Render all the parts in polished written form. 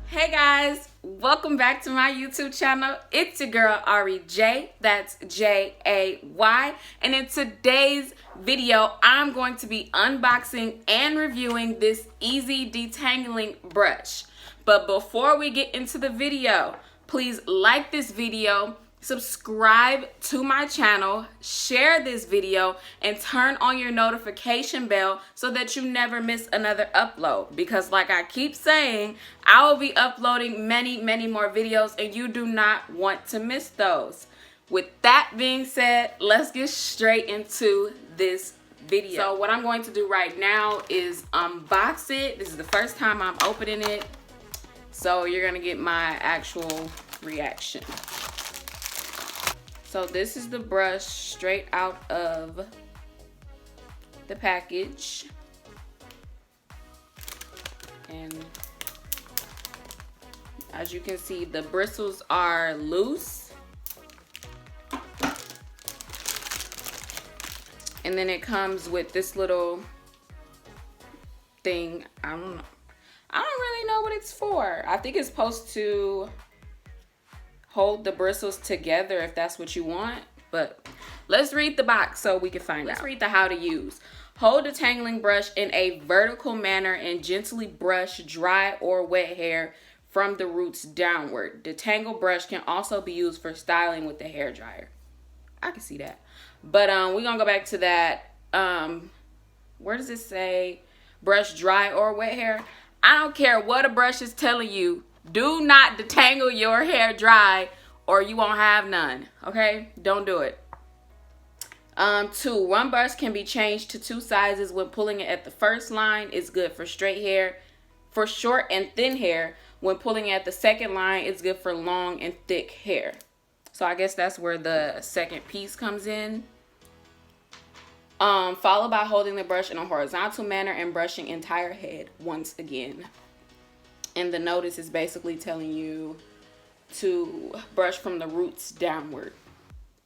Hey guys, welcome back to my YouTube channel. It's your girl Ari J, that's J-A-Y, and in today's video I'm going to be unboxing and reviewing this easy detangling brush. But before we get into the video, please like this video, subscribe to my channel, share this video, and turn on your notification bell so that you never miss another upload. Because like I keep saying, I will be uploading many more videos and you do not want to miss those. With that being said, let's get straight into this video. So what I'm going to do right now is unbox it. This is the first time I'm opening it, so you're gonna get my actual reaction. So this is the brush straight out of the package. And as you can see, the bristles are loose. And then it comes with this little thing. I don't really know what it's for. I think it's supposed to hold the bristles together if that's what you want, but let's read the box so we can find out. Let's read the how to use. Hold the detangling brush in a vertical manner and gently brush dry or wet hair from the roots downward. Detangle brush can also be used for styling with the hair dryer. I can see that. But we're gonna go back to that. Where does it say brush dry or wet hair? I don't care what a brush is telling you. Do not detangle your hair dry or you won't have none, okay? Don't do it. 2, one brush can be changed to 2 sizes when pulling it at the first line. It's good for straight hair. For short and thin hair, when pulling at the second line, it's good for long and thick hair. So I guess that's where the second piece comes in. Followed by holding the brush in a horizontal manner and brushing entire head once again. And the notice is basically telling you to brush from the roots downward.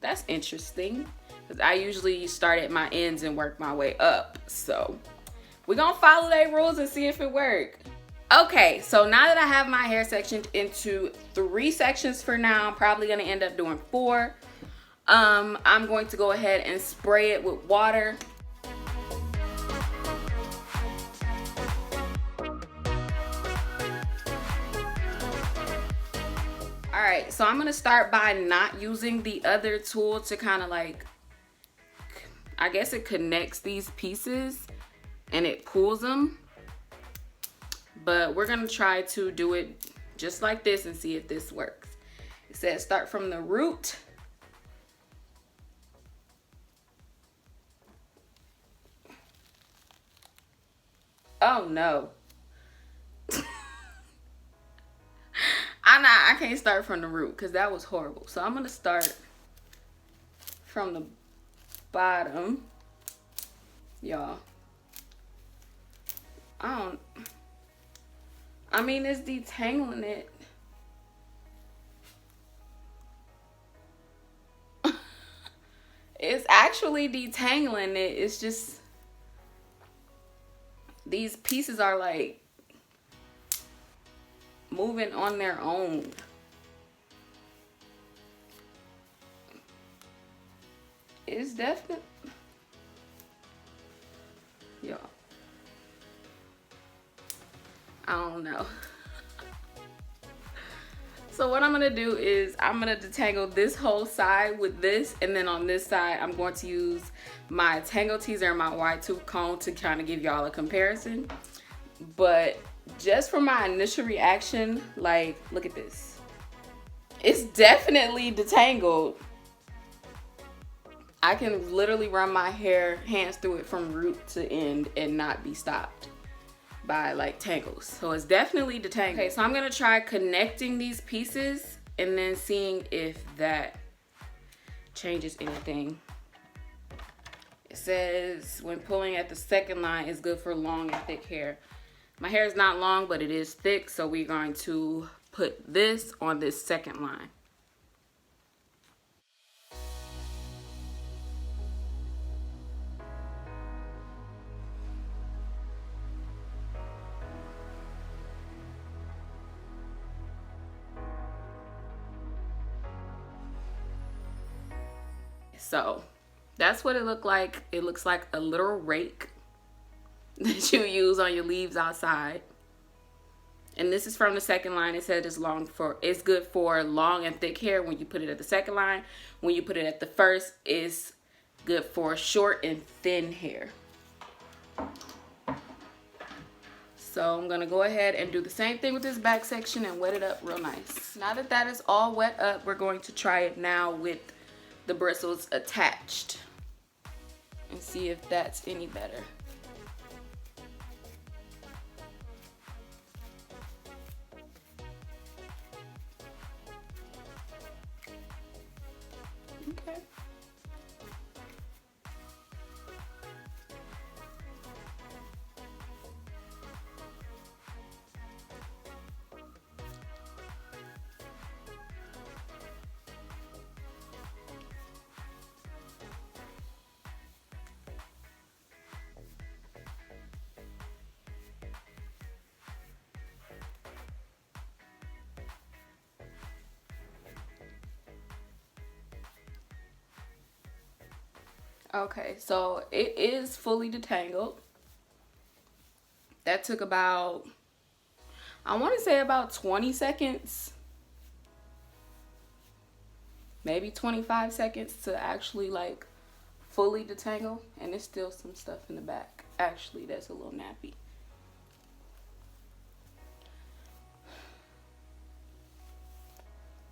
That's interesting, because I usually start at my ends and work my way up. So we're gonna follow their rules and see if it works. Okay, so now that I have my hair sectioned into 3 sections for now, I'm probably gonna end up doing 4. I'm going to go ahead and spray it with water. Alright, so I'm going to start by not using the other tool to kind of like, I guess it connects these pieces and it pulls them. But we're going to try to do it just like this and see if this works. It says start from the root. Oh no. I can't start from the root because that was horrible. So I'm going to start from the bottom. Y'all. I mean, it's detangling it. It's actually detangling it. It's just these pieces are like moving on their own. It's definitely, y'all, I don't know. So what I'm gonna do is I'm gonna detangle this whole side with this, and then on this side I'm going to use my Tangle Teezer and my wide tooth comb to kind of give y'all a comparison. But just from my initial reaction, like, look at this. It's definitely detangled. I can literally run my hands through it from root to end and not be stopped by like tangles. So it's definitely detangled. Okay, so I'm gonna try connecting these pieces and then seeing if that changes anything. It says when pulling at the second line is good for long and thick hair. My hair is not long, but it is thick, so we're going to put this on this second line. So that's what it looked like. It looks like a little rake that you use on your leaves outside. And this is from the second line. It said it's good for long and thick hair when you put it at the second line. When you put it at the first, it's good for short and thin hair. So I'm gonna go ahead and do the same thing with this back section and wet it up real nice. Now that that is all wet up, we're going to try it now with the bristles attached and see if that's any better. Okay. Okay, so it is fully detangled. That took about, I want to say about 20 seconds, maybe 25 seconds to actually like fully detangle. And there's still some stuff in the back actually that's a little nappy.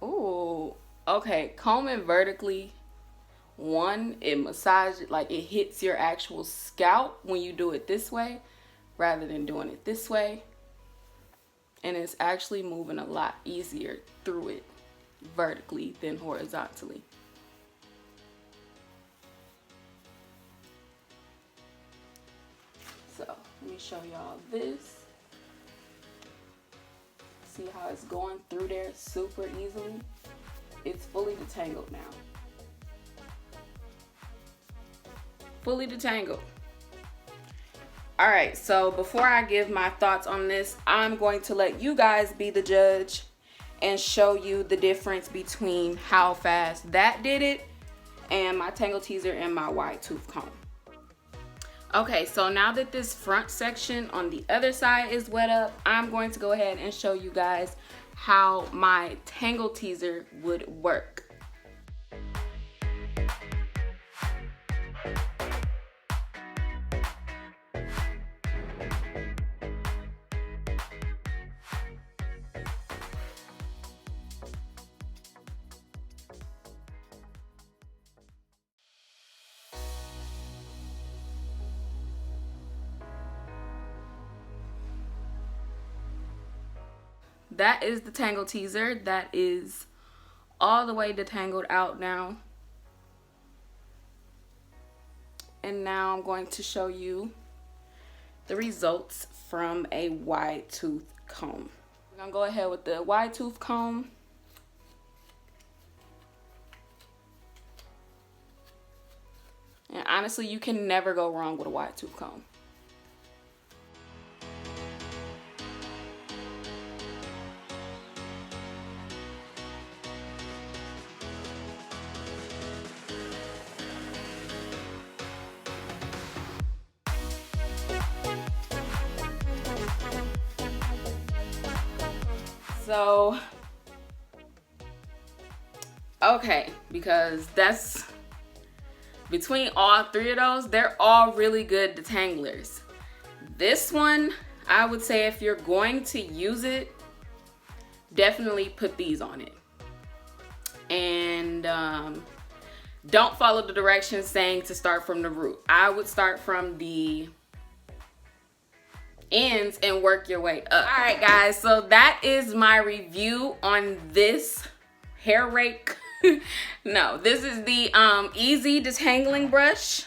Ooh, okay, combing vertically, one, it massages, like it hits your actual scalp when you do it this way rather than doing it this way. And it's actually moving a lot easier through it vertically than horizontally. So let me show y'all this. See how it's going through there super easily? It's fully detangled now. Fully detangled. All right, so before I give my thoughts on this, I'm going to let you guys be the judge and show you the difference between how fast that did it and my Tangle Teezer and my wide tooth comb. Okay, so now that this front section on the other side is wet up, I'm going to go ahead and show you guys how my Tangle Teezer would work. That is the Tangle Teezer. That is all the way detangled out now. And now I'm going to show you the results from a wide tooth comb. We're gonna go ahead with the wide tooth comb. And honestly, you can never go wrong with a wide tooth comb. So, okay, because that's between all three of those, they're all really good detanglers. This one, I would say if you're going to use it, definitely put these on it. And don't follow the directions saying to start from the root. I would start from the ends and work your way up. All right, guys, so that is my review on this hair rake. No, this is the Easy Detangling brush.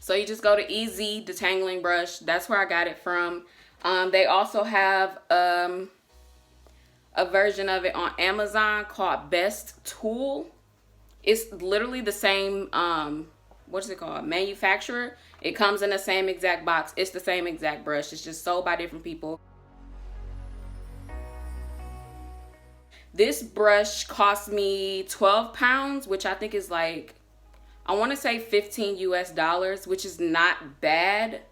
So you just go to Easy Detangling brush. That's where I got it from. They also have a version of it on Amazon called Best Tool. It's literally the same what's it called, manufacturer. It comes in the same exact box. It's the same exact brush. It's just sold by different people. This brush cost me 12 pounds, which I think is like, I want to say 15 US dollars, which is not bad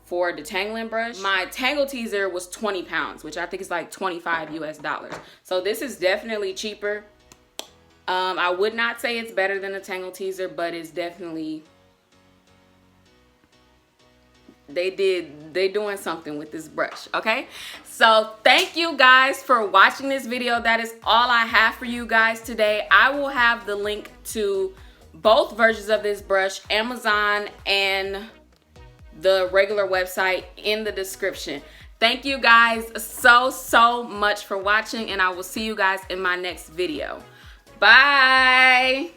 for a detangling brush. My Tangle Teezer was 20 pounds, which I think is like 25 US dollars. So this is definitely cheaper. I would not say it's better than a Tangle Teezer, but it's definitely, they doing something with this brush, okay? So thank you guys for watching this video. That is all I have for you guys today. I will have the link to both versions of this brush, Amazon and the regular website, in the description. Thank you guys so much for watching, and I will see you guys in my next video. Bye.